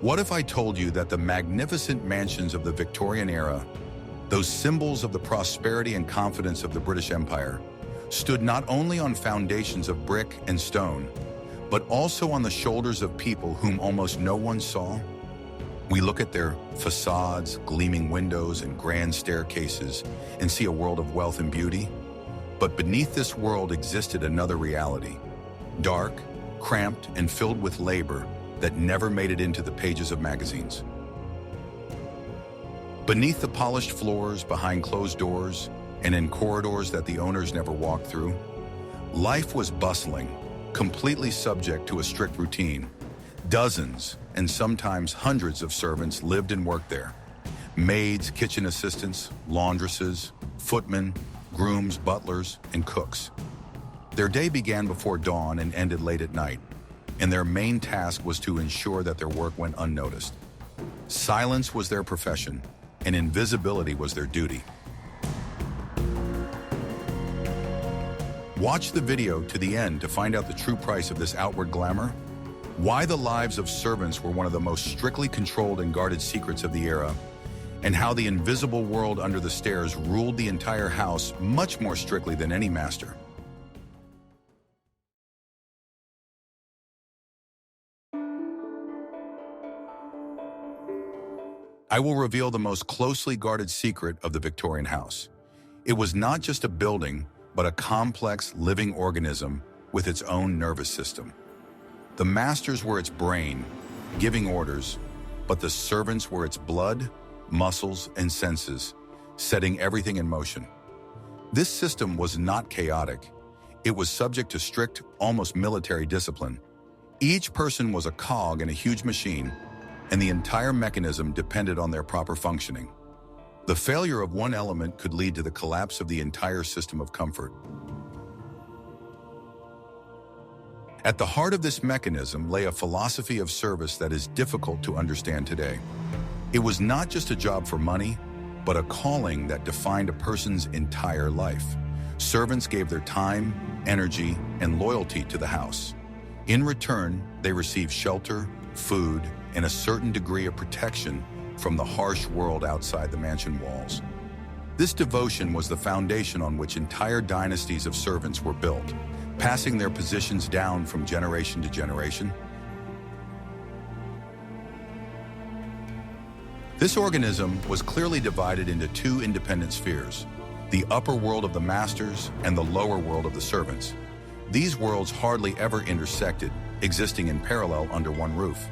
What if I told you that the magnificent mansions of the Victorian era, those symbols of the prosperity and confidence of the British Empire, stood not only on foundations of brick and stone, but also on the shoulders of people whom almost no one saw? We look at their facades, gleaming windows, and grand staircases and see a world of wealth and beauty. But beneath this world existed another reality, dark, cramped, and filled with labor that never made it into the pages of magazines. Beneath the polished floors, behind closed doors, and in corridors that the owners never walked through, life was bustling, completely subject to a strict routine. Dozens, and sometimes hundreds of servants lived and worked there. Maids, kitchen assistants, laundresses, footmen, grooms, butlers, and cooks. Their day began before dawn and ended late at night, and their main task was to ensure that their work went unnoticed. Silence was their profession, and invisibility was their duty. Watch the video to the end to find out the true price of this outward glamour, why the lives of servants were one of the most strictly controlled and guarded secrets of the era, and how the invisible world under the stairs ruled the entire house much more strictly than any master. I will reveal the most closely guarded secret of the Victorian house. It was not just a building, but a complex living organism with its own nervous system. The masters were its brain, giving orders, but the servants were its blood, muscles, and senses, setting everything in motion. This system was not chaotic. It was subject to strict, almost military discipline. Each person was a cog in a huge machine, and the entire mechanism depended on their proper functioning. The failure of one element could lead to the collapse of the entire system of comfort. At the heart of this mechanism lay a philosophy of service that is difficult to understand today. It was not just a job for money, but a calling that defined a person's entire life. Servants gave their time, energy, and loyalty to the house. In return, they received shelter, food, and a certain degree of protection from the harsh world outside the mansion walls. This devotion was the foundation on which entire dynasties of servants were built, passing their positions down from generation to generation. This organism was clearly divided into two independent spheres, the upper world of the masters and the lower world of the servants. These worlds hardly ever intersected, existing in parallel under one roof.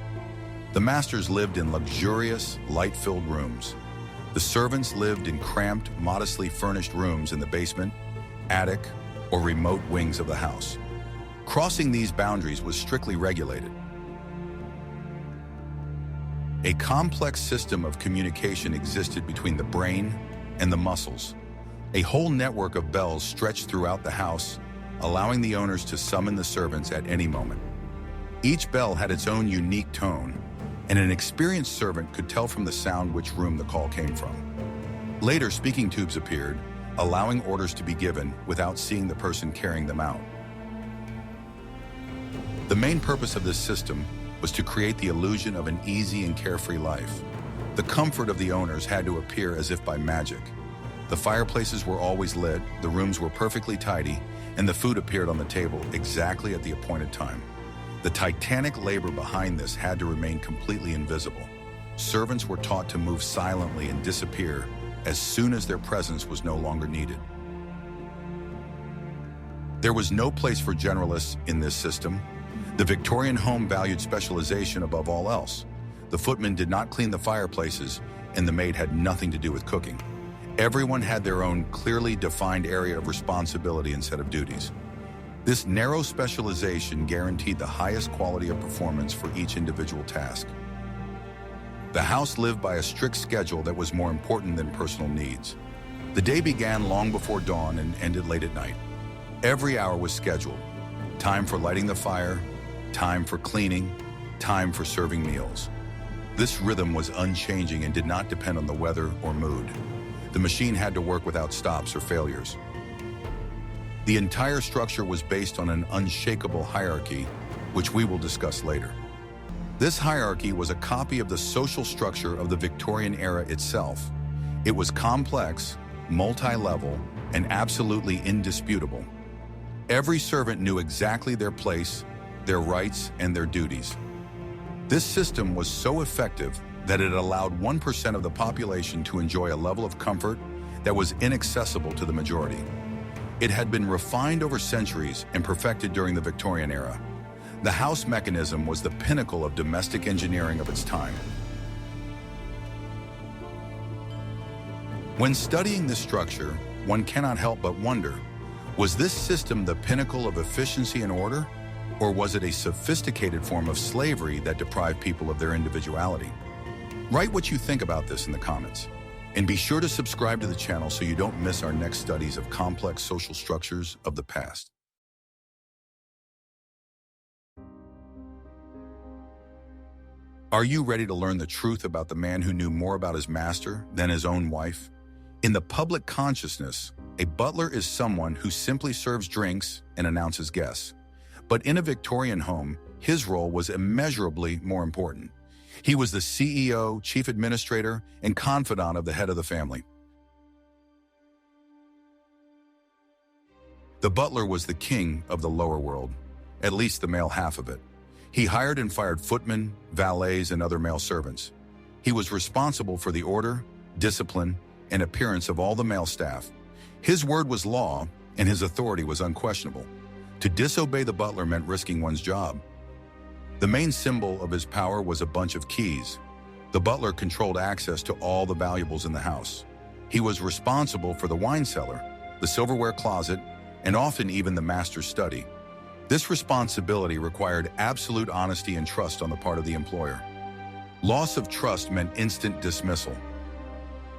The masters lived in luxurious, light-filled rooms. The servants lived in cramped, modestly furnished rooms in the basement, attic, or remote wings of the house. Crossing these boundaries was strictly regulated. A complex system of communication existed between the brain and the muscles. A whole network of bells stretched throughout the house, allowing the owners to summon the servants at any moment. Each bell had its own unique tone, and an experienced servant could tell from the sound which room the call came from. Later, speaking tubes appeared, allowing orders to be given without seeing the person carrying them out. The main purpose of this system was to create the illusion of an easy and carefree life. The comfort of the owners had to appear as if by magic. The fireplaces were always lit, the rooms were perfectly tidy, and the food appeared on the table exactly at the appointed time. The titanic labor behind this had to remain completely invisible. Servants were taught to move silently and disappear as soon as their presence was no longer needed. There was no place for generalists in this system. The Victorian home valued specialization above all else. The footman did not clean the fireplaces, and the maid had nothing to do with cooking. Everyone had their own clearly defined area of responsibility and set of duties. This narrow specialization guaranteed the highest quality of performance for each individual task. The house lived by a strict schedule that was more important than personal needs. The day began long before dawn and ended late at night. Every hour was scheduled. Time for lighting the fire, time for cleaning, time for serving meals. This rhythm was unchanging and did not depend on the weather or mood. The machine had to work without stops or failures. The entire structure was based on an unshakable hierarchy, which we will discuss later. This hierarchy was a copy of the social structure of the Victorian era itself. It was complex, multi-level, and absolutely indisputable. Every servant knew exactly their place, their rights, and their duties. This system was so effective that it allowed 1% of the population to enjoy a level of comfort that was inaccessible to the majority. It had been refined over centuries and perfected during the Victorian era. The house mechanism was the pinnacle of domestic engineering of its time. When studying this structure, one cannot help but wonder, was this system the pinnacle of efficiency and order, or was it a sophisticated form of slavery that deprived people of their individuality? Write what you think about this in the comments. And be sure to subscribe to the channel so you don't miss our next studies of complex social structures of the past. Are you ready to learn the truth about the man who knew more about his master than his own wife? In the public consciousness, a butler is someone who simply serves drinks and announces guests. But in a Victorian home, his role was immeasurably more important. He was the CEO, chief administrator, and confidant of the head of the family. The butler was the king of the lower world, at least the male half of it. He hired and fired footmen, valets, and other male servants. He was responsible for the order, discipline, and appearance of all the male staff. His word was law, and his authority was unquestionable. To disobey the butler meant risking one's job. The main symbol of his power was a bunch of keys. The butler controlled access to all the valuables in the house. He was responsible for the wine cellar, the silverware closet, and often even the master's study. This responsibility required absolute honesty and trust on the part of the employer. Loss of trust meant instant dismissal.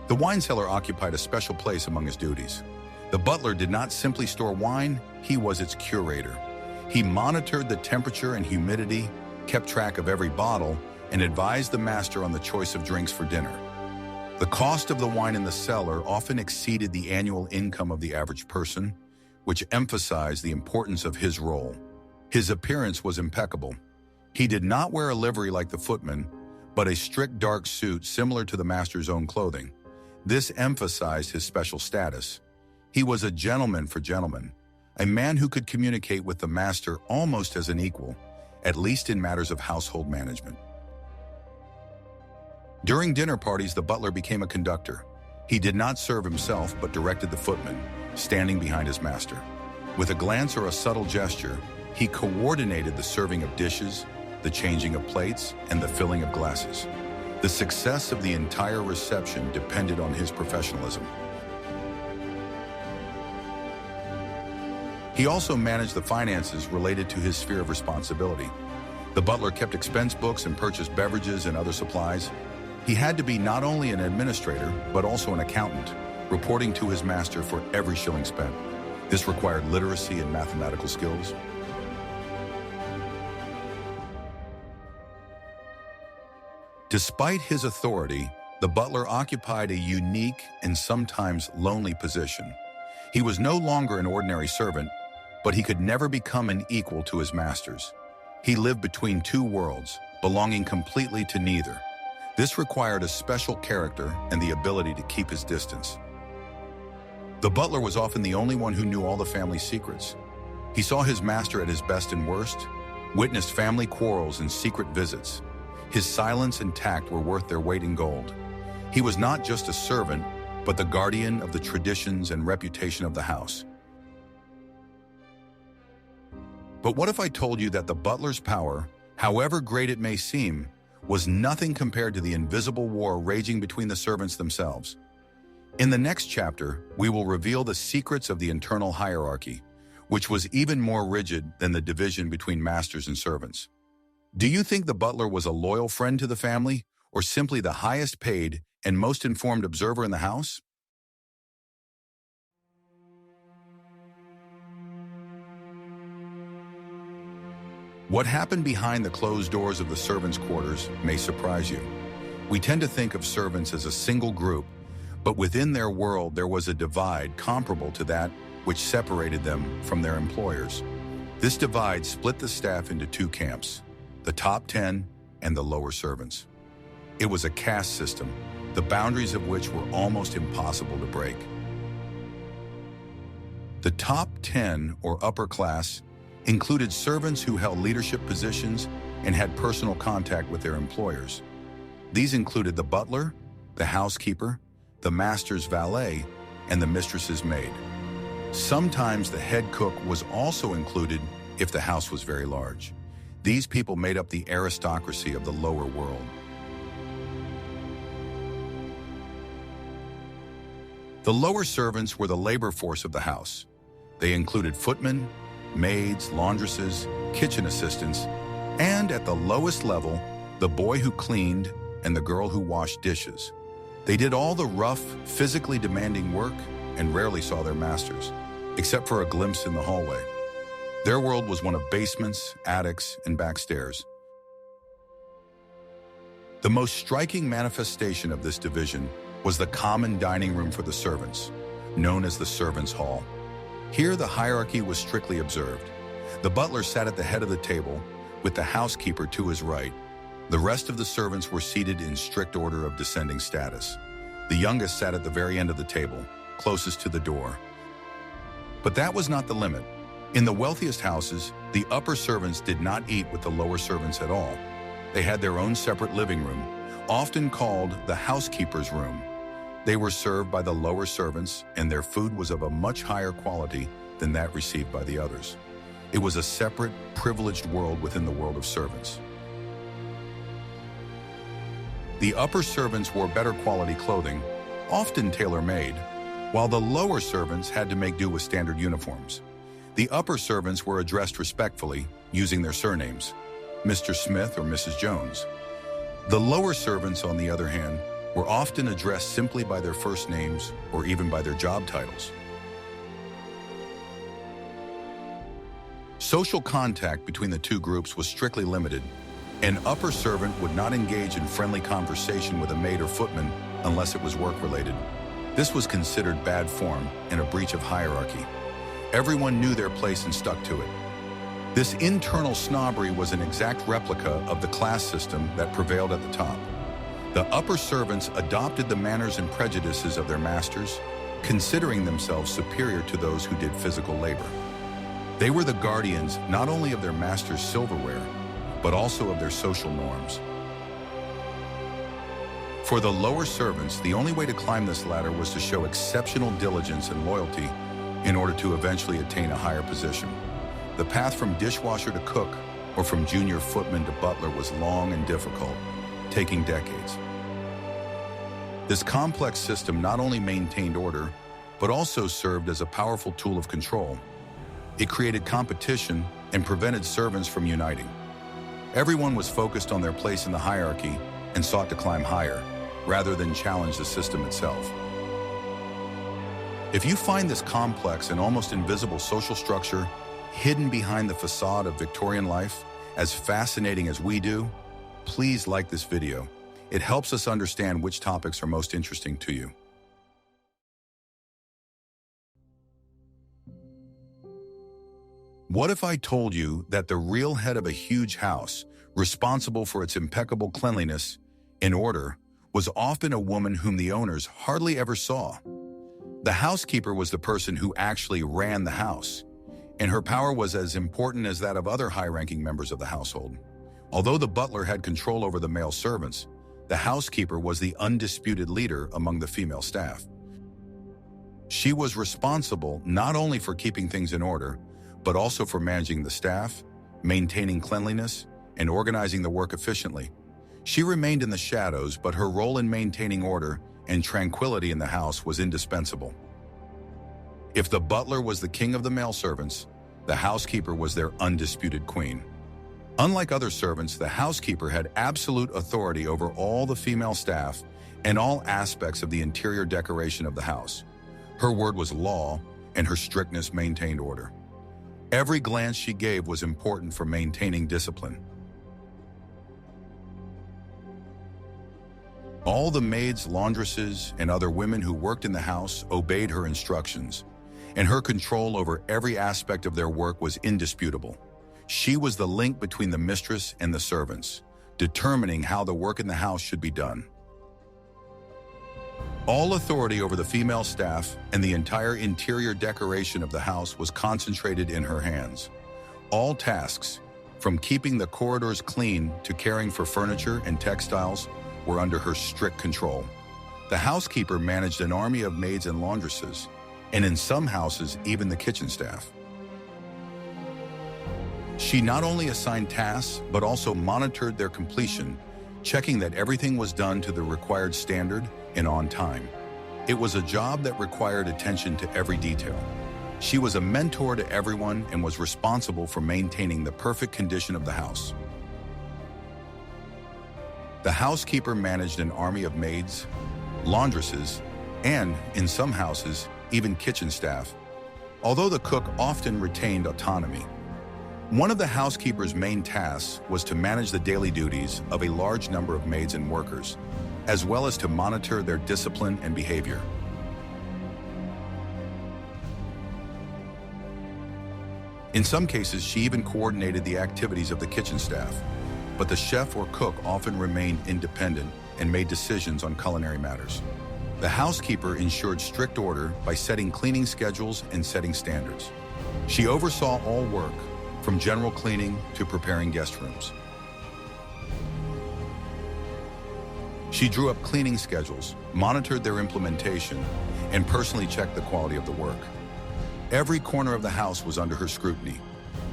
The wine cellar occupied a special place among his duties. The butler did not simply store wine, he was its curator. He monitored the temperature and humidity, kept track of every bottle, and advised the master on the choice of drinks for dinner. The cost of the wine in the cellar often exceeded the annual income of the average person, which emphasized the importance of his role. His appearance was impeccable. He did not wear a livery like the footman, but a strict dark suit similar to the master's own clothing. This emphasized his special status. He was a gentleman for gentlemen, a man who could communicate with the master almost as an equal, at least in matters of household management. During dinner parties, the butler became a conductor. He did not serve himself, but directed the footman, standing behind his master. With a glance or a subtle gesture, he coordinated the serving of dishes, the changing of plates, and the filling of glasses. The success of the entire reception depended on his professionalism. He also managed the finances related to his sphere of responsibility. The butler kept expense books and purchased beverages and other supplies. He had to be not only an administrator, but also an accountant, reporting to his master for every shilling spent. This required literacy and mathematical skills. Despite his authority, the butler occupied a unique and sometimes lonely position. He was no longer an ordinary servant, but he could never become an equal to his masters. He lived between two worlds, belonging completely to neither. This required a special character and the ability to keep his distance. The butler was often the only one who knew all the family's secrets. He saw his master at his best and worst, witnessed family quarrels and secret visits. His silence and tact were worth their weight in gold. He was not just a servant, but the guardian of the traditions and reputation of the house. But what if I told you that the butler's power, however great it may seem, was nothing compared to the invisible war raging between the servants themselves? In the next chapter, we will reveal the secrets of the internal hierarchy, which was even more rigid than the division between masters and servants. Do you think the butler was a loyal friend to the family, or simply the highest paid and most informed observer in the house? What happened behind the closed doors of the servants' quarters may surprise you. We tend to think of servants as a single group, but within their world there was a divide comparable to that which separated them from their employers. This divide split the staff into two camps, the top 10 and the lower servants. It was a caste system, the boundaries of which were almost impossible to break. The top 10 or upper class included servants who held leadership positions and had personal contact with their employers. These included the butler, the housekeeper, the master's valet, and the mistress's maid. Sometimes the head cook was also included if the house was very large. These people made up the aristocracy of the lower world. The lower servants were the labor force of the house. They included footmen, maids, laundresses, kitchen assistants, and at the lowest level, the boy who cleaned and the girl who washed dishes. They did all the rough, physically demanding work and rarely saw their masters, except for a glimpse in the hallway. Their world was one of basements, attics, and back stairs. The most striking manifestation of this division was the common dining room for the servants, known as the servants' hall. Here, the hierarchy was strictly observed. The butler sat at the head of the table, with the housekeeper to his right. The rest of the servants were seated in strict order of descending status. The youngest sat at the very end of the table, closest to the door. But that was not the limit. In the wealthiest houses, the upper servants did not eat with the lower servants at all. They had their own separate living room, often called the housekeeper's room. They were served by the lower servants, and their food was of a much higher quality than that received by the others. It was a separate, privileged world within the world of servants. The upper servants wore better quality clothing, often tailor-made, while the lower servants had to make do with standard uniforms. The upper servants were addressed respectfully, using their surnames, Mr. Smith or Mrs. Jones. The lower servants, on the other hand, were often addressed simply by their first names or even by their job titles. Social contact between the two groups was strictly limited. An upper servant would not engage in friendly conversation with a maid or footman unless it was work-related. This was considered bad form and a breach of hierarchy. Everyone knew their place and stuck to it. This internal snobbery was an exact replica of the class system that prevailed at the top. The upper servants adopted the manners and prejudices of their masters, considering themselves superior to those who did physical labor. They were the guardians not only of their master's silverware, but also of their social norms. For the lower servants, the only way to climb this ladder was to show exceptional diligence and loyalty in order to eventually attain a higher position. The path from dishwasher to cook or from junior footman to butler was long and difficult, taking decades. This complex system not only maintained order, but also served as a powerful tool of control. It created competition and prevented servants from uniting. Everyone was focused on their place in the hierarchy and sought to climb higher, rather than challenge the system itself. If you find this complex and almost invisible social structure hidden behind the facade of Victorian life as fascinating as we do, please like this video. It helps us understand which topics are most interesting to you. What if I told you that the real head of a huge house, responsible for its impeccable cleanliness and order, was often a woman whom the owners hardly ever saw? The housekeeper was the person who actually ran the house, and her power was as important as that of other high-ranking members of the household. Although the butler had control over the male servants, the housekeeper was the undisputed leader among the female staff. She was responsible not only for keeping things in order, but also for managing the staff, maintaining cleanliness, and organizing the work efficiently. She remained in the shadows, but her role in maintaining order and tranquility in the house was indispensable. If the butler was the king of the male servants, the housekeeper was their undisputed queen. Unlike other servants, the housekeeper had absolute authority over all the female staff and all aspects of the interior decoration of the house. Her word was law, and her strictness maintained order. Every glance she gave was important for maintaining discipline. All the maids, laundresses, and other women who worked in the house obeyed her instructions, and her control over every aspect of their work was indisputable. She was the link between the mistress and the servants, determining how the work in the house should be done. All authority over the female staff and the entire interior decoration of the house was concentrated in her hands. All tasks, from keeping the corridors clean to caring for furniture and textiles, were under her strict control. The housekeeper managed an army of maids and laundresses, and in some houses, even the kitchen staff. She not only assigned tasks, but also monitored their completion, checking that everything was done to the required standard and on time. It was a job that required attention to every detail. She was a mentor to everyone and was responsible for maintaining the perfect condition of the house. The housekeeper managed an army of maids, laundresses, and, in some houses, even kitchen staff, although the cook often retained autonomy. One of the housekeeper's main tasks was to manage the daily duties of a large number of maids and workers, as well as to monitor their discipline and behavior. In some cases, she even coordinated the activities of the kitchen staff, but the chef or cook often remained independent and made decisions on culinary matters. The housekeeper ensured strict order by setting cleaning schedules and setting standards. She oversaw all work, from general cleaning to preparing guest rooms. She drew up cleaning schedules, monitored their implementation, and personally checked the quality of the work. Every corner of the house was under her scrutiny.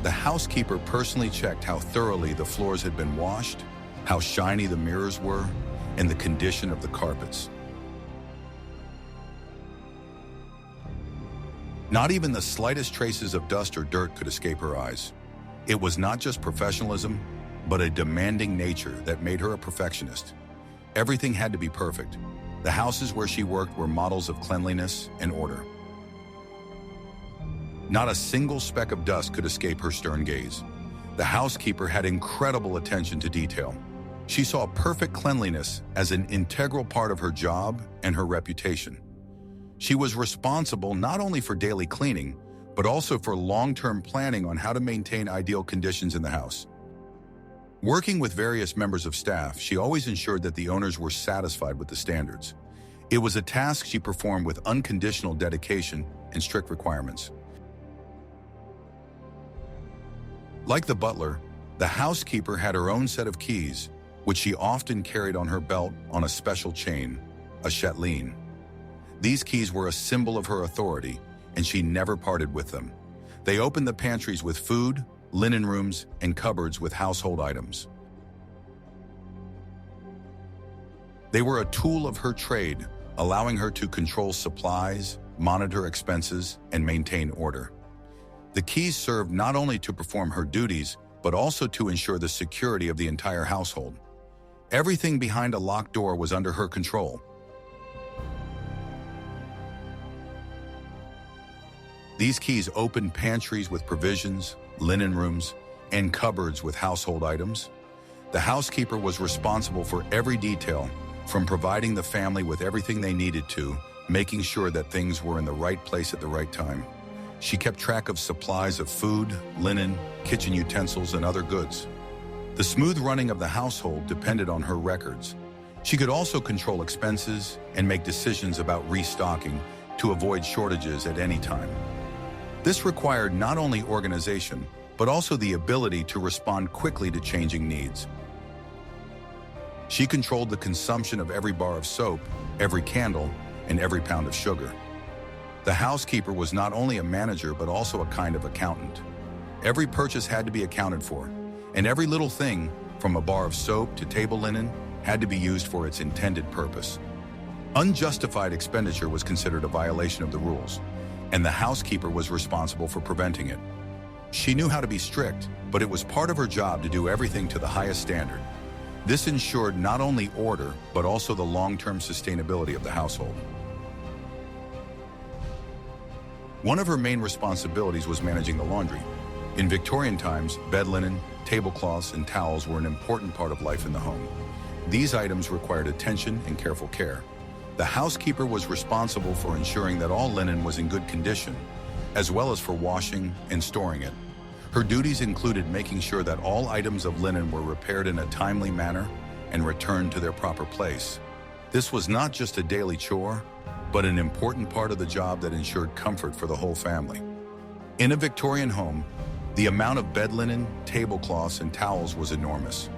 The housekeeper personally checked how thoroughly the floors had been washed, how shiny the mirrors were, and the condition of the carpets. Not even the slightest traces of dust or dirt could escape her eyes. It was not just professionalism, but a demanding nature that made her a perfectionist. Everything had to be perfect. The houses where she worked were models of cleanliness and order. Not a single speck of dust could escape her stern gaze. The housekeeper had incredible attention to detail. She saw perfect cleanliness as an integral part of her job and her reputation. She was responsible not only for daily cleaning, but also for long-term planning on how to maintain ideal conditions in the house. Working with various members of staff, she always ensured that the owners were satisfied with the standards. It was a task she performed with unconditional dedication and strict requirements. Like the butler, the housekeeper had her own set of keys, which she often carried on her belt on a special chain, a chatelaine. These keys were a symbol of her authority, and she never parted with them. They opened the pantries with food, linen rooms, and cupboards with household items. They were a tool of her trade, allowing her to control supplies, monitor expenses, and maintain order. The keys served not only to perform her duties, but also to ensure the security of the entire household. Everything behind a locked door was under her control. These keys opened pantries with provisions, linen rooms, and cupboards with household items. The housekeeper was responsible for every detail, from providing the family with everything they needed to, making sure that things were in the right place at the right time. She kept track of supplies of food, linen, kitchen utensils, and other goods. The smooth running of the household depended on her records. She could also control expenses and make decisions about restocking to avoid shortages at any time. This required not only organization, but also the ability to respond quickly to changing needs. She controlled the consumption of every bar of soap, every candle, and every pound of sugar. The housekeeper was not only a manager, but also a kind of accountant. Every purchase had to be accounted for, and every little thing, from a bar of soap to table linen, had to be used for its intended purpose. Unjustified expenditure was considered a violation of the rules, and the housekeeper was responsible for preventing it. She knew how to be strict, but it was part of her job to do everything to the highest standard. This ensured not only order, but also the long-term sustainability of the household. One of her main responsibilities was managing the laundry. In Victorian times, bed linen, tablecloths, and towels were an important part of life in the home. These items required attention and careful care. The housekeeper was responsible for ensuring that all linen was in good condition, as well as for washing and storing it. Her duties included making sure that all items of linen were repaired in a timely manner and returned to their proper place. This was not just a daily chore, but an important part of the job that ensured comfort for the whole family. In a Victorian home, the amount of bed linen, tablecloths, and towels was enormous.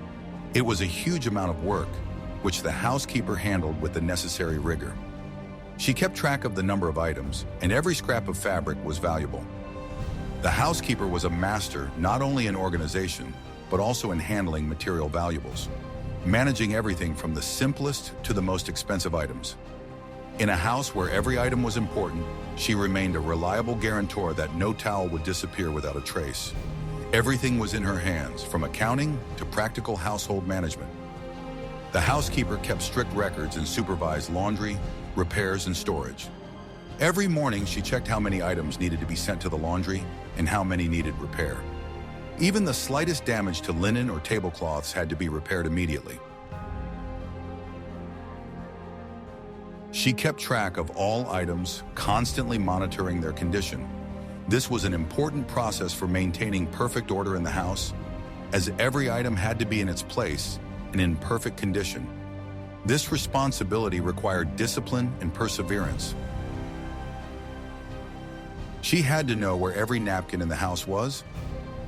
It was a huge amount of work, which the housekeeper handled with the necessary rigor. She kept track of the number of items, and every scrap of fabric was valuable. The housekeeper was a master not only in organization, but also in handling material valuables, managing everything from the simplest to the most expensive items. In a house where every item was important, she remained a reliable guarantor that no towel would disappear without a trace. Everything was in her hands, from accounting to practical household management. The housekeeper kept strict records and supervised laundry, repairs, and storage. Every morning, she checked how many items needed to be sent to the laundry and how many needed repair. Even the slightest damage to linen or tablecloths had to be repaired immediately. She kept track of all items, constantly monitoring their condition. This was an important process for maintaining perfect order in the house, as every item had to be in its place and in perfect condition. This responsibility required discipline and perseverance. She had to know where every napkin in the house was.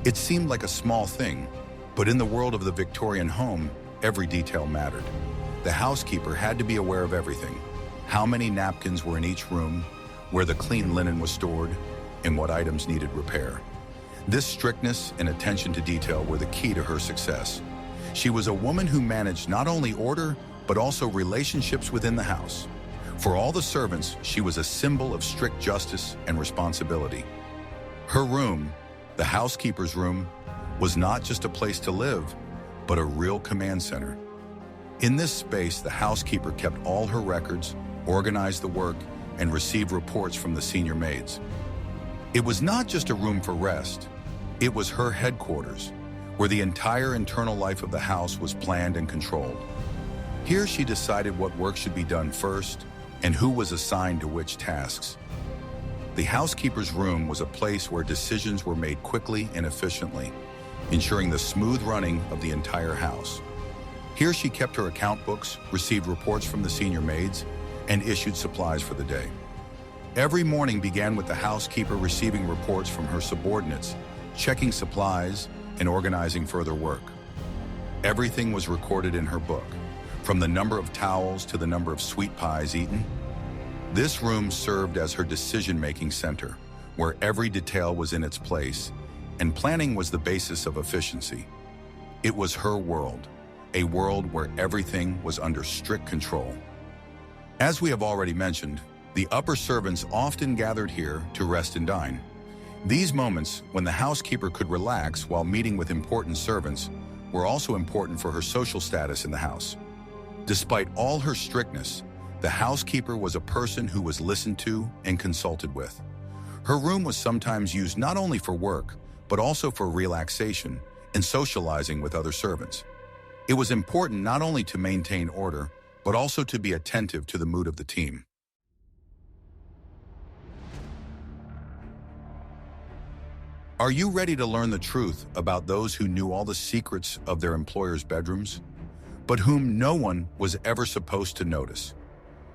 It seemed like a small thing, but in the world of the Victorian home, every detail mattered. The housekeeper had to be aware of everything: how many napkins were in each room, where the clean linen was stored, and what items needed repair. This strictness and attention to detail were the key to her success. She was a woman who managed not only order, but also relationships within the house. For all the servants, she was a symbol of strict justice and responsibility. Her room, the housekeeper's room, was not just a place to live, but a real command center. In this space, the housekeeper kept all her records, organized the work, and received reports from the senior maids. It was not just a room for rest. It was her headquarters, where the entire internal life of the house was planned and controlled. Here she decided what work should be done first and who was assigned to which tasks. The housekeeper's room was a place where decisions were made quickly and efficiently, ensuring the smooth running of the entire house. Here she kept her account books, received reports from the senior maids, and issued supplies for the day. Every morning began with the housekeeper receiving reports from her subordinates, checking supplies, and organizing further work. Everything was recorded in her book, from the number of towels to the number of sweet pies eaten. This room served as her decision-making center, where every detail was in its place, and planning was the basis of efficiency. It was her world, a world where everything was under strict control. As we have already mentioned, the upper servants often gathered here to rest and dine. These moments, when the housekeeper could relax while meeting with important servants, were also important for her social status in the house. Despite all her strictness, the housekeeper was a person who was listened to and consulted with. Her room was sometimes used not only for work, but also for relaxation and socializing with other servants. It was important not only to maintain order, but also to be attentive to the mood of the team. Are you ready to learn the truth about those who knew all the secrets of their employers' bedrooms, but whom no one was ever supposed to notice?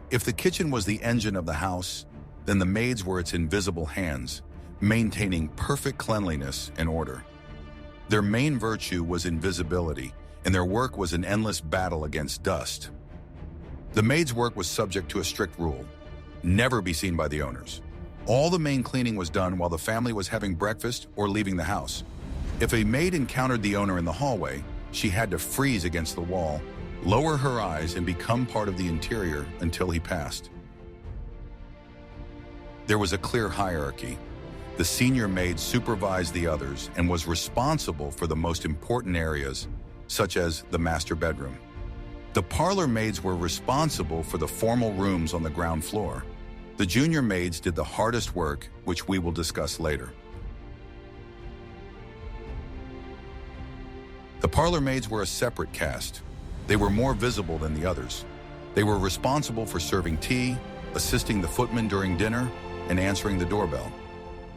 If the kitchen was the engine of the house, then the maids were its invisible hands, maintaining perfect cleanliness and order. Their main virtue was invisibility, and their work was an endless battle against dust. The maid's work was subject to a strict rule: never be seen by the owners. All the main cleaning was done while the family was having breakfast or leaving the house. If a maid encountered the owner in the hallway, she had to freeze against the wall, lower her eyes, and become part of the interior until he passed. There was a clear hierarchy. The senior maid supervised the others and was responsible for the most important areas, such as the master bedroom. The parlor maids were responsible for the formal rooms on the ground floor. The junior maids did the hardest work, which we will discuss later. The parlor maids were a separate caste. They were more visible than the others. They were responsible for serving tea, assisting the footman during dinner, and answering the doorbell.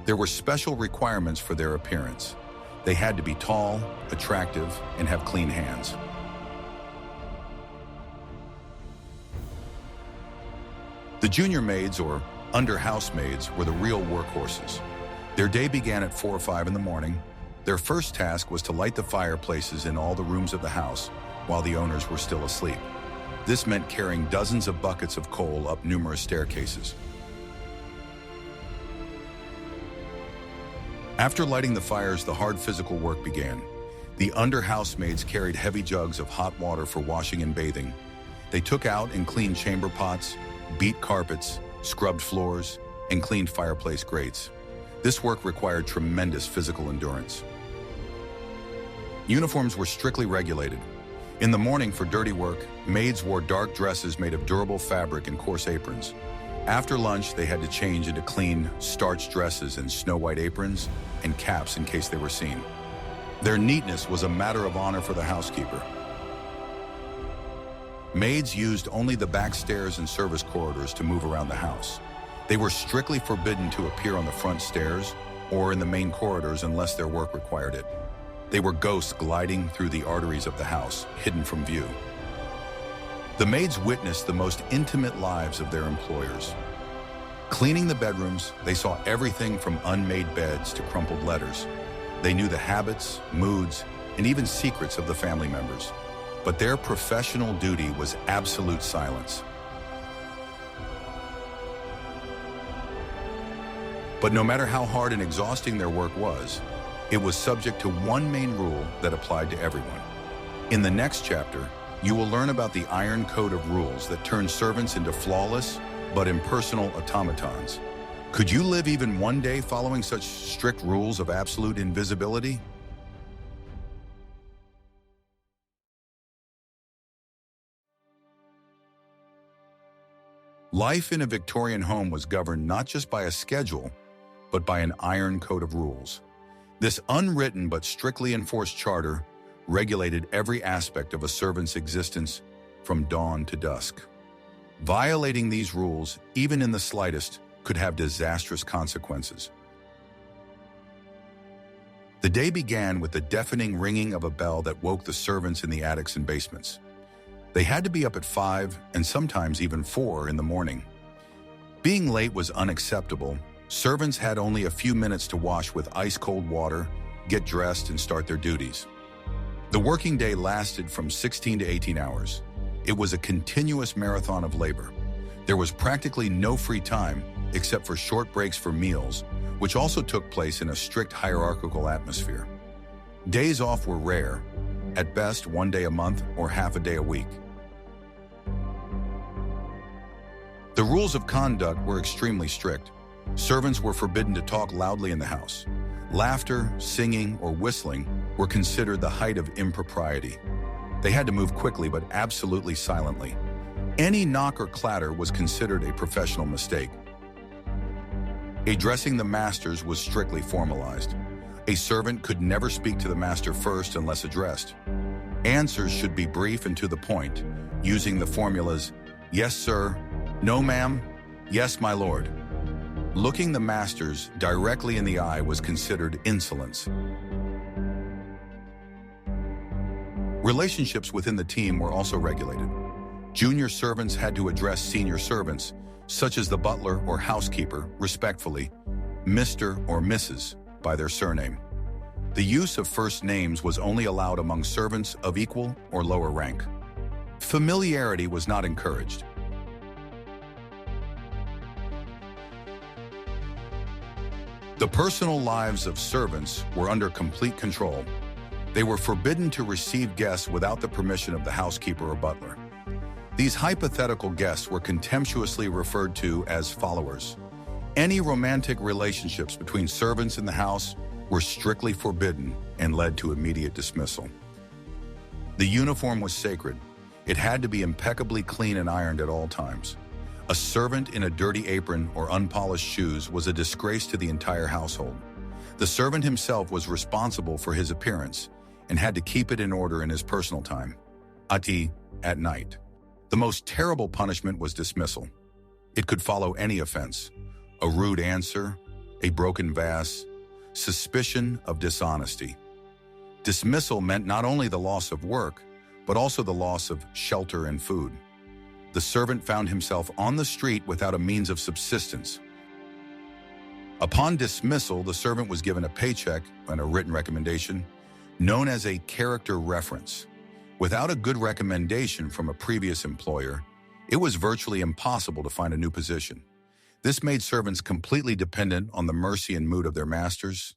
There were special requirements for their appearance. They had to be tall, attractive, and have clean hands. The junior maids, or under-housemaids, were the real workhorses. Their day began at 4 or 5 in the morning. Their first task was to light the fireplaces in all the rooms of the house while the owners were still asleep. This meant carrying dozens of buckets of coal up numerous staircases. After lighting the fires, the hard physical work began. The under-housemaids carried heavy jugs of hot water for washing and bathing. They took out and cleaned chamber pots, beat carpets, scrubbed floors, and cleaned fireplace grates. This work required tremendous physical endurance. Uniforms were strictly regulated. In the morning, for dirty work, maids wore dark dresses made of durable fabric and coarse aprons. After lunch, they had to change into clean, starched dresses and snow-white aprons and caps in case they were seen. Their neatness was a matter of honor for the housekeeper. Maids used only the back stairs and service corridors to move around the house. They were strictly forbidden to appear on the front stairs or in the main corridors unless their work required it. They were ghosts gliding through the arteries of the house, hidden from view. The maids witnessed the most intimate lives of their employers. Cleaning the bedrooms, they saw everything from unmade beds to crumpled letters. They knew the habits, moods, and even secrets of the family members. But their professional duty was absolute silence. But no matter how hard and exhausting their work was, it was subject to one main rule that applied to everyone. In the next chapter, you will learn about the iron code of rules that turn servants into flawless but impersonal automatons. Could you live even one day following such strict rules of absolute invisibility? Life in a Victorian home was governed not just by a schedule, but by an iron code of rules. This unwritten but strictly enforced charter regulated every aspect of a servant's existence from dawn to dusk. Violating these rules, even in the slightest, could have disastrous consequences. The day began with the deafening ringing of a bell that woke the servants in the attics and basements. They had to be up at 5 and sometimes even 4 in the morning. Being late was unacceptable. Servants had only a few minutes to wash with ice-cold water, get dressed, and start their duties. The working day lasted from 16 to 18 hours. It was a continuous marathon of labor. There was practically no free time except for short breaks for meals, which also took place in a strict hierarchical atmosphere. Days off were rare, at best 1 day a month or half a day a week. The rules of conduct were extremely strict. Servants were forbidden to talk loudly in the house. Laughter, singing, or whistling were considered the height of impropriety. They had to move quickly but absolutely silently. Any knock or clatter was considered a professional mistake. Addressing the masters was strictly formalized. A servant could never speak to the master first unless addressed. Answers should be brief and to the point, using the formulas, "Yes, sir," "No, ma'am," "Yes, my lord." Looking the masters directly in the eye was considered insolence. Relationships within the team were also regulated. Junior servants had to address senior servants, such as the butler or housekeeper, respectfully, Mr. or Mrs., by their surname. The use of first names was only allowed among servants of equal or lower rank. Familiarity was not encouraged. The personal lives of servants were under complete control. They were forbidden to receive guests without the permission of the housekeeper or butler. These hypothetical guests were contemptuously referred to as followers. Any romantic relationships between servants in the house were strictly forbidden and led to immediate dismissal. The uniform was sacred. It had to be impeccably clean and ironed at all times. A servant in a dirty apron or unpolished shoes was a disgrace to the entire household. The servant himself was responsible for his appearance and had to keep it in order in his personal time, at night. The most terrible punishment was dismissal. It could follow any offense: a rude answer, a broken vase, suspicion of dishonesty. Dismissal meant not only the loss of work, but also the loss of shelter and food. The servant found himself on the street without a means of subsistence. Upon dismissal, the servant was given a paycheck and a written recommendation, known as a character reference. Without a good recommendation from a previous employer, it was virtually impossible to find a new position. This made servants completely dependent on the mercy and mood of their masters.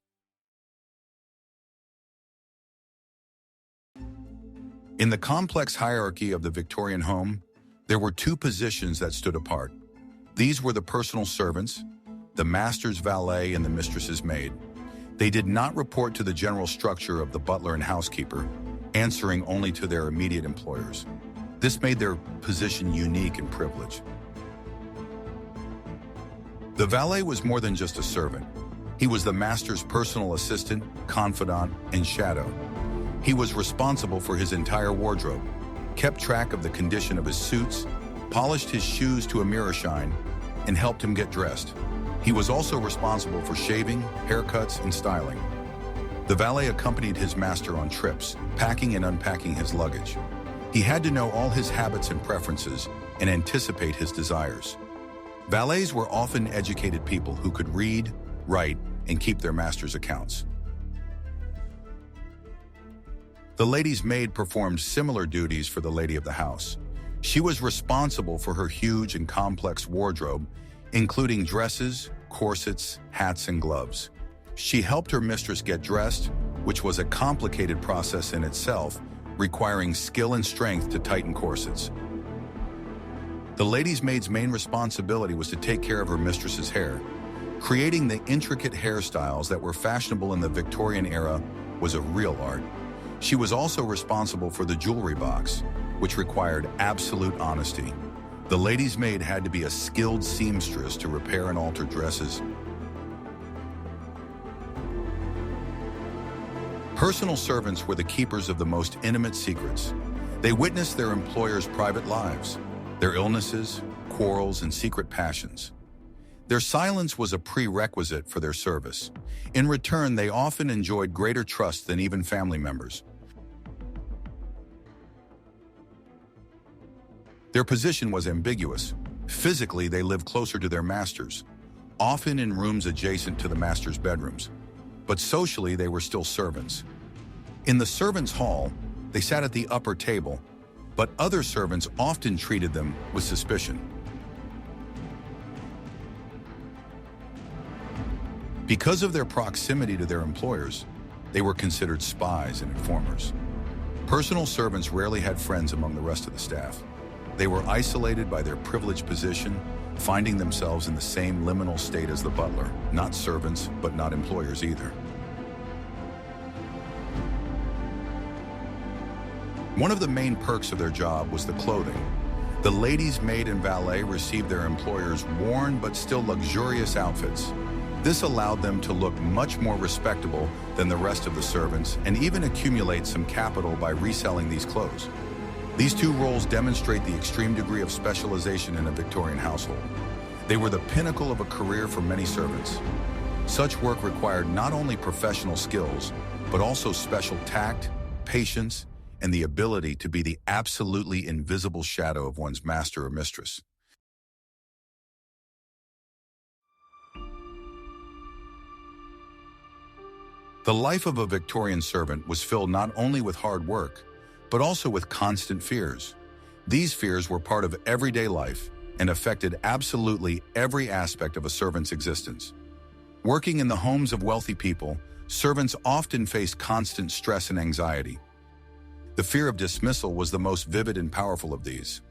In the complex hierarchy of the Victorian home, there were two positions that stood apart. These were the personal servants, the master's valet and the mistress's maid. They did not report to the general structure of the butler and housekeeper, answering only to their immediate employers. This made their position unique and privileged. The valet was more than just a servant. He was the master's personal assistant, confidant, and shadow. He was responsible for his entire wardrobe, kept track of the condition of his suits, polished his shoes to a mirror shine, and helped him get dressed. He was also responsible for shaving, haircuts, and styling. The valet accompanied his master on trips, packing and unpacking his luggage. He had to know all his habits and preferences and anticipate his desires. Valets were often educated people who could read, write, and keep their master's accounts. The lady's maid performed similar duties for the lady of the house. She was responsible for her huge and complex wardrobe, including dresses, corsets, hats, and gloves. She helped her mistress get dressed, which was a complicated process in itself, requiring skill and strength to tighten corsets. The lady's maid's main responsibility was to take care of her mistress's hair. Creating the intricate hairstyles that were fashionable in the Victorian era was a real art. She was also responsible for the jewelry box, which required absolute honesty. The lady's maid had to be a skilled seamstress to repair and alter dresses. Personal servants were the keepers of the most intimate secrets. They witnessed their employers' private lives, their illnesses, quarrels, and secret passions. Their silence was a prerequisite for their service. In return, they often enjoyed greater trust than even family members. Their position was ambiguous. Physically, they lived closer to their masters, often in rooms adjacent to the master's bedrooms. But socially, they were still servants. In the servants' hall, they sat at the upper table, but other servants often treated them with suspicion. Because of their proximity to their employers, they were considered spies and informers. Personal servants rarely had friends among the rest of the staff. They were isolated by their privileged position, finding themselves in the same liminal state as the butler, not servants, but not employers either. One of the main perks of their job was the clothing. The lady's maid and valet received their employers' worn but still luxurious outfits. This allowed them to look much more respectable than the rest of the servants and even accumulate some capital by reselling these clothes. These two roles demonstrate the extreme degree of specialization in a Victorian household. They were the pinnacle of a career for many servants. Such work required not only professional skills, but also special tact, patience, and the ability to be the absolutely invisible shadow of one's master or mistress. The life of a Victorian servant was filled not only with hard work, but also with constant fears. These fears were part of everyday life and affected absolutely every aspect of a servant's existence. Working in the homes of wealthy people, servants often faced constant stress and anxiety. The fear of dismissal was the most vivid and powerful of these.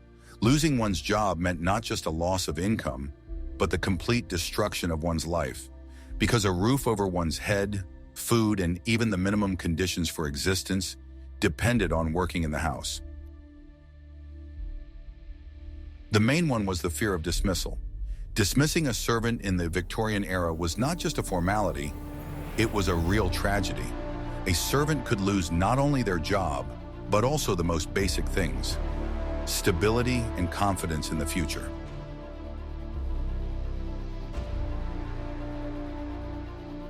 Losing one's job meant not just a loss of income, but the complete destruction of one's life, because a roof over one's head, food, and even the minimum conditions for existence depended on working in the house. The main one was the fear of dismissal. Dismissing a servant in the Victorian era was not just a formality, it was a real tragedy. A servant could lose not only their job, but also the most basic things: stability and confidence in the future.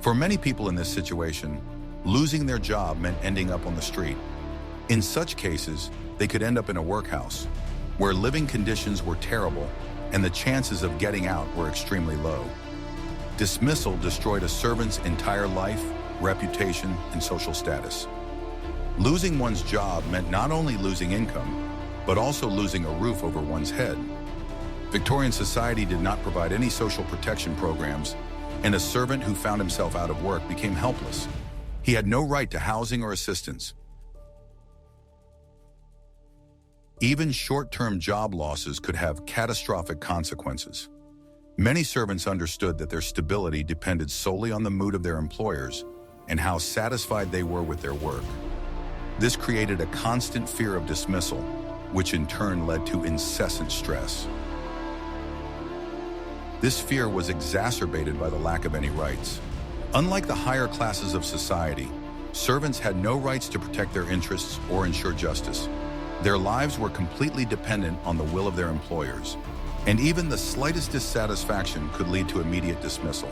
For many people in this situation, Losing their job meant ending up on the street. In such cases, they could end up in a workhouse, where living conditions were terrible and the chances of getting out were extremely low. Dismissal destroyed a servant's entire life, reputation, and social status. Losing one's job meant not only losing income, but also losing a roof over one's head. Victorian society did not provide any social protection programs, and a servant who found himself out of work became helpless. He had no right to housing or assistance. Even short-term job losses could have catastrophic consequences. Many servants understood that their stability depended solely on the mood of their employers and how satisfied they were with their work. This created a constant fear of dismissal, which in turn led to incessant stress. This fear was exacerbated by the lack of any rights. Unlike the higher classes of society, servants had no rights to protect their interests or ensure justice. Their lives were completely dependent on the will of their employers, and even the slightest dissatisfaction could lead to immediate dismissal.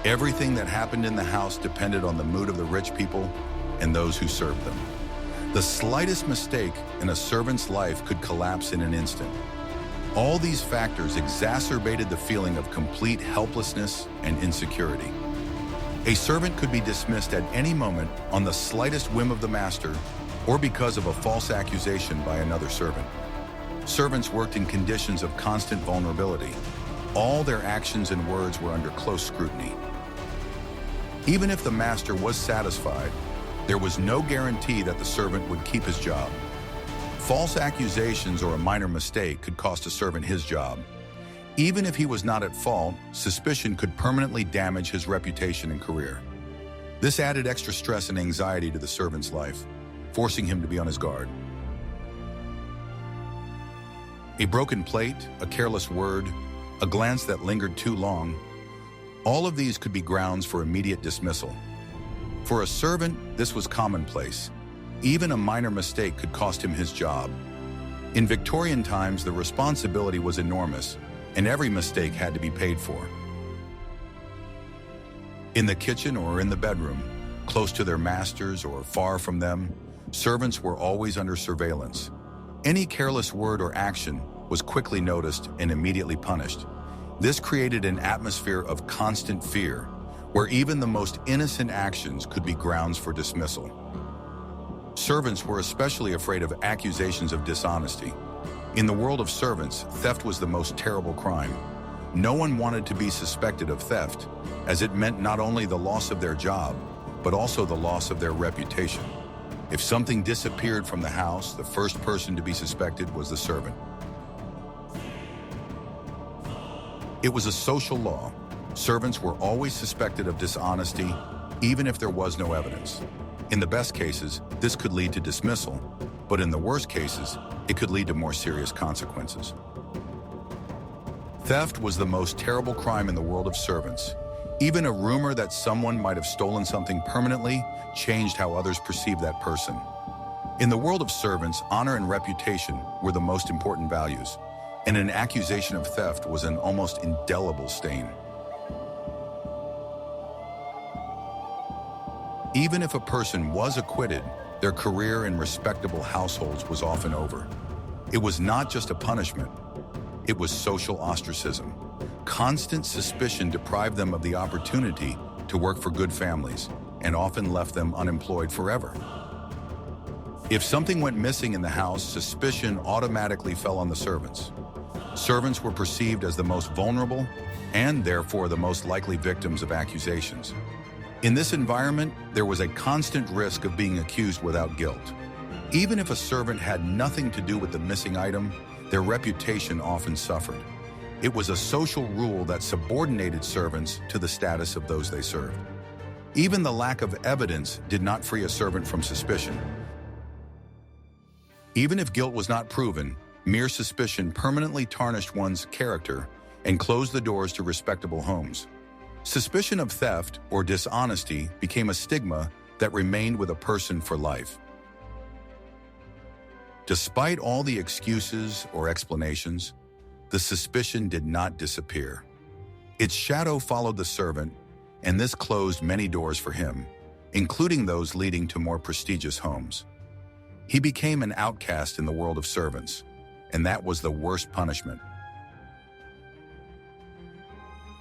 Everything that happened in the house depended on the mood of the rich people and those who served them. The slightest mistake in a servant's life could collapse in an instant. All these factors exacerbated the feeling of complete helplessness and insecurity. A servant could be dismissed at any moment on the slightest whim of the master or because of a false accusation by another servant. Servants worked in conditions of constant vulnerability. All their actions and words were under close scrutiny. Even if the master was satisfied, there was no guarantee that the servant would keep his job. False accusations or a minor mistake could cost a servant his job. Even if he was not at fault, suspicion could permanently damage his reputation and career. This added extra stress and anxiety to the servant's life, forcing him to be on his guard. A broken plate, a careless word, a glance that lingered too long, all of these could be grounds for immediate dismissal. For a servant, this was commonplace. Even a minor mistake could cost him his job. In Victorian times, the responsibility was enormous, and every mistake had to be paid for. In the kitchen or in the bedroom, close to their masters or far from them, servants were always under surveillance. Any careless word or action was quickly noticed and immediately punished. This created an atmosphere of constant fear, where even the most innocent actions could be grounds for dismissal. Servants were especially afraid of accusations of dishonesty. In the world of servants, theft was the most terrible crime. No one wanted to be suspected of theft, as it meant not only the loss of their job, but also the loss of their reputation. If something disappeared from the house, the first person to be suspected was the servant. It was a social law. Servants were always suspected of dishonesty, even if there was no evidence. In the best cases, this could lead to dismissal, but in the worst cases, it could lead to more serious consequences. Theft was the most terrible crime in the world of servants. Even a rumor that someone might have stolen something permanently changed how others perceived that person. In the world of servants, honor and reputation were the most important values, and an accusation of theft was an almost indelible stain. Even if a person was acquitted, their career in respectable households was often over. It was not just a punishment, it was social ostracism. Constant suspicion deprived them of the opportunity to work for good families and often left them unemployed forever. If something went missing in the house, suspicion automatically fell on the servants. Servants were perceived as the most vulnerable and therefore the most likely victims of accusations. In this environment, there was a constant risk of being accused without guilt. Even if a servant had nothing to do with the missing item, their reputation often suffered. It was a social rule that subordinated servants to the status of those they served. Even the lack of evidence did not free a servant from suspicion. Even if guilt was not proven, mere suspicion permanently tarnished one's character and closed the doors to respectable homes. Suspicion of theft or dishonesty became a stigma that remained with a person for life. Despite all the excuses or explanations, the suspicion did not disappear. Its shadow followed the servant, and this closed many doors for him, including those leading to more prestigious homes. He became an outcast in the world of servants, and that was the worst punishment.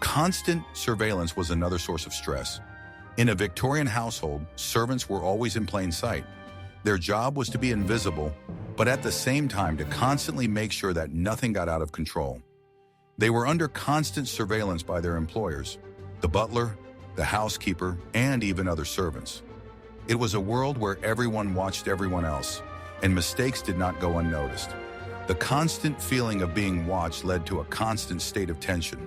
Constant surveillance was another source of stress. In a Victorian household, servants were always in plain sight. Their job was to be invisible, but at the same time to constantly make sure that nothing got out of control. They were under constant surveillance by their employers, the butler, the housekeeper, and even other servants. It was a world where everyone watched everyone else, and mistakes did not go unnoticed. The constant feeling of being watched led to a constant state of tension.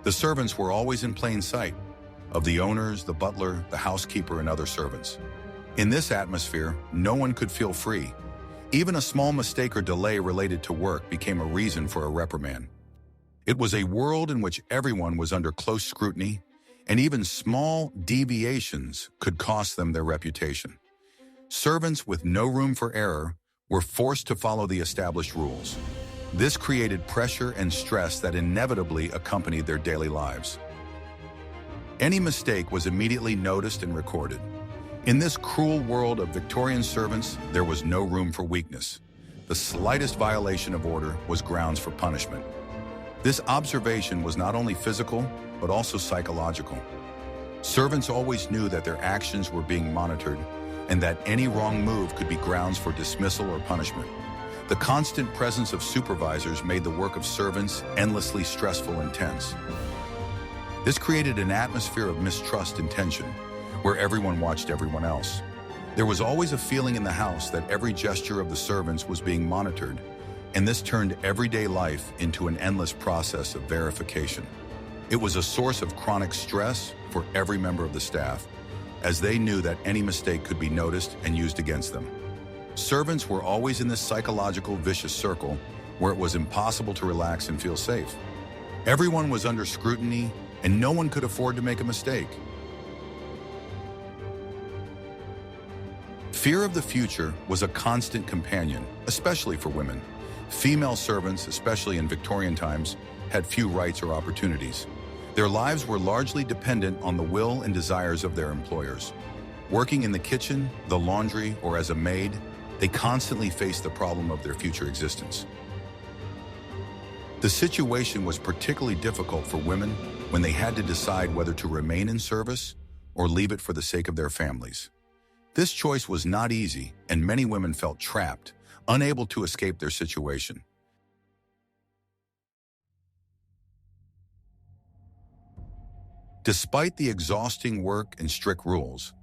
The servants were always in plain sight of the owners, the butler, the housekeeper, and other servants. In this atmosphere, no one could feel free. Even a small mistake or delay related to work became a reason for a reprimand. It was a world in which everyone was under close scrutiny, and even small deviations could cost them their reputation. Servants with no room for error were forced to follow the established rules. This created pressure and stress that inevitably accompanied their daily lives. Any mistake was immediately noticed and recorded. In this cruel world of Victorian servants, there was no room for weakness. The slightest violation of order was grounds for punishment. This observation was not only physical, but also psychological. Servants always knew that their actions were being monitored and that any wrong move could be grounds for dismissal or punishment. The constant presence of supervisors made the work of servants endlessly stressful and tense. This created an atmosphere of mistrust and tension, where everyone watched everyone else. There was always a feeling in the house that every gesture of the servants was being monitored, and this turned everyday life into an endless process of verification. It was a source of chronic stress for every member of the staff, as they knew that any mistake could be noticed and used against them. Servants were always in this psychological vicious circle where it was impossible to relax and feel safe. Everyone was under scrutiny, and no one could afford to make a mistake. Fear of the future was a constant companion, especially for women. Female servants, especially in Victorian times, had few rights or opportunities. Their lives were largely dependent on the will and desires of their employers. Working in the kitchen, the laundry, or as a maid, they constantly faced the problem of their future existence. The situation was particularly difficult for women when they had to decide whether to remain in service or leave it for the sake of their families. This choice was not easy, and many women felt trapped, unable to escape their situation. Despite the exhausting work and strict rules,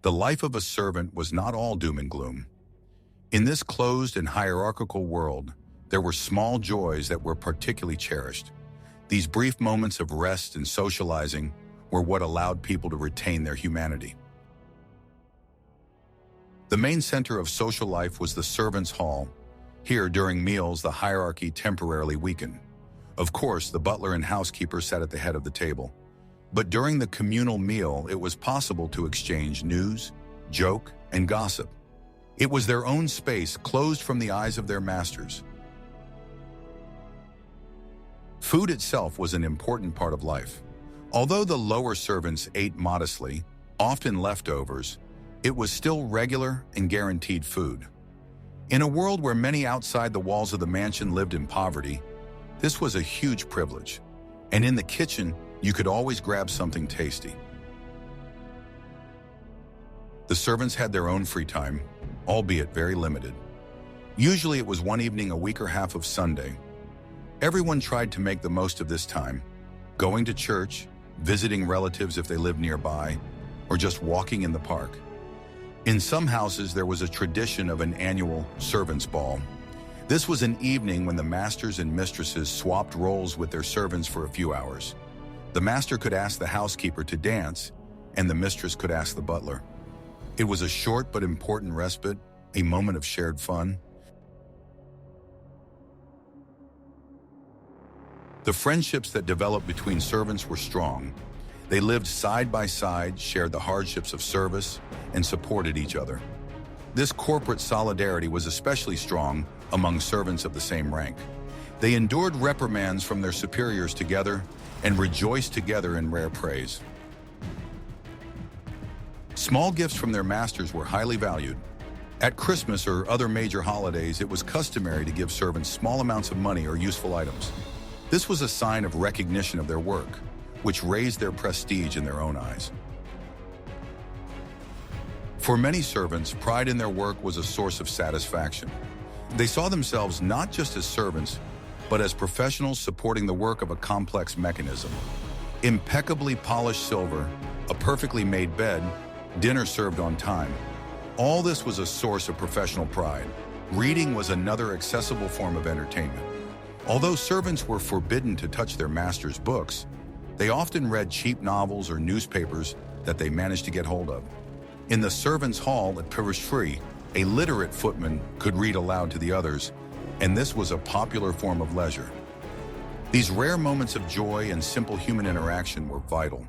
the life of a servant was not all doom and gloom. In this closed and hierarchical world, there were small joys that were particularly cherished. These brief moments of rest and socializing were what allowed people to retain their humanity. The main center of social life was the servants' hall. Here, during meals, the hierarchy temporarily weakened. Of course, the butler and housekeeper sat at the head of the table. But during the communal meal, it was possible to exchange news, joke, and gossip. It was their own space, closed from the eyes of their masters. Food itself was an important part of life. Although the lower servants ate modestly, often leftovers, it was still regular and guaranteed food. In a world where many outside the walls of the mansion lived in poverty, this was a huge privilege. And in the kitchen, you could always grab something tasty. The servants had their own free time, albeit very limited. Usually it was one evening a week or half of Sunday. Everyone tried to make the most of this time, going to church, visiting relatives if they lived nearby, or just walking in the park. In some houses, there was a tradition of an annual servants' ball. This was an evening when the masters and mistresses swapped roles with their servants for a few hours. The master could ask the housekeeper to dance, and the mistress could ask the butler. It was a short but important respite, a moment of shared fun. The friendships that developed between servants were strong. They lived side by side, shared the hardships of service, and supported each other. This corporate solidarity was especially strong among servants of the same rank. They endured reprimands from their superiors together and rejoiced together in rare praise. Small gifts from their masters were highly valued. At Christmas or other major holidays, it was customary to give servants small amounts of money or useful items. This was a sign of recognition of their work, which raised their prestige in their own eyes. For many servants, pride in their work was a source of satisfaction. They saw themselves not just as servants, but as professionals supporting the work of a complex mechanism. Impeccably polished silver, a perfectly made bed, dinner served on time. All this was a source of professional pride. Reading was another accessible form of entertainment. Although servants were forbidden to touch their master's books, they often read cheap novels or newspapers that they managed to get hold of. In the servants' hall at Parish, a literate footman could read aloud to the others, and this was a popular form of leisure. These rare moments of joy and simple human interaction were vital.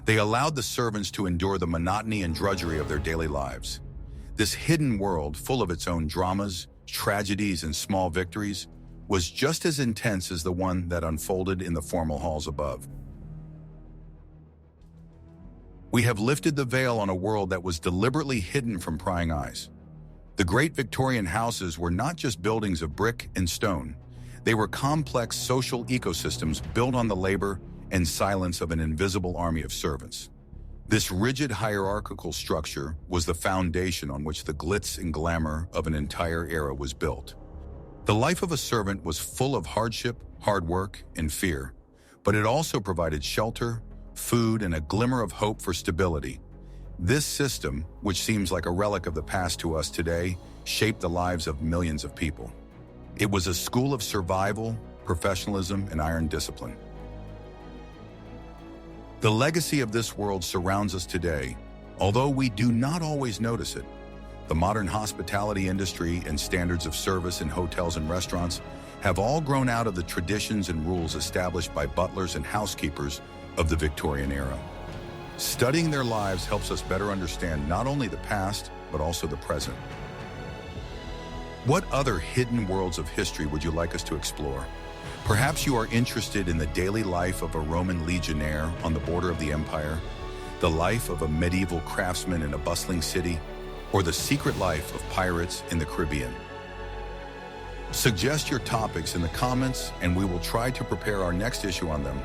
They allowed the servants to endure the monotony and drudgery of their daily lives. This hidden world, full of its own dramas, tragedies, and small victories, was just as intense as the one that unfolded in the formal halls above. We have lifted the veil on a world that was deliberately hidden from prying eyes. The great Victorian houses were not just buildings of brick and stone. They were complex social ecosystems built on the labor and silence of an invisible army of servants. This rigid hierarchical structure was the foundation on which the glitz and glamour of an entire era was built. The life of a servant was full of hardship, hard work, and fear, but it also provided shelter, food, and a glimmer of hope for stability. This system, which seems like a relic of the past to us today, shaped the lives of millions of people. It was a school of survival, professionalism, and iron discipline. The legacy of this world surrounds us today, although we do not always notice it. The modern hospitality industry and standards of service in hotels and restaurants have all grown out of the traditions and rules established by butlers and housekeepers of the Victorian era. Studying their lives helps us better understand not only the past, but also the present. What other hidden worlds of history would you like us to explore? Perhaps you are interested in the daily life of a Roman legionnaire on the border of the empire, the life of a medieval craftsman in a bustling city, or the secret life of pirates in the Caribbean. Suggest your topics in the comments and we will try to prepare our next issue on them.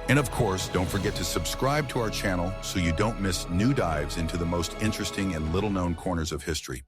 And of course, don't forget to subscribe to our channel so you don't miss new dives into the most interesting and little-known corners of history.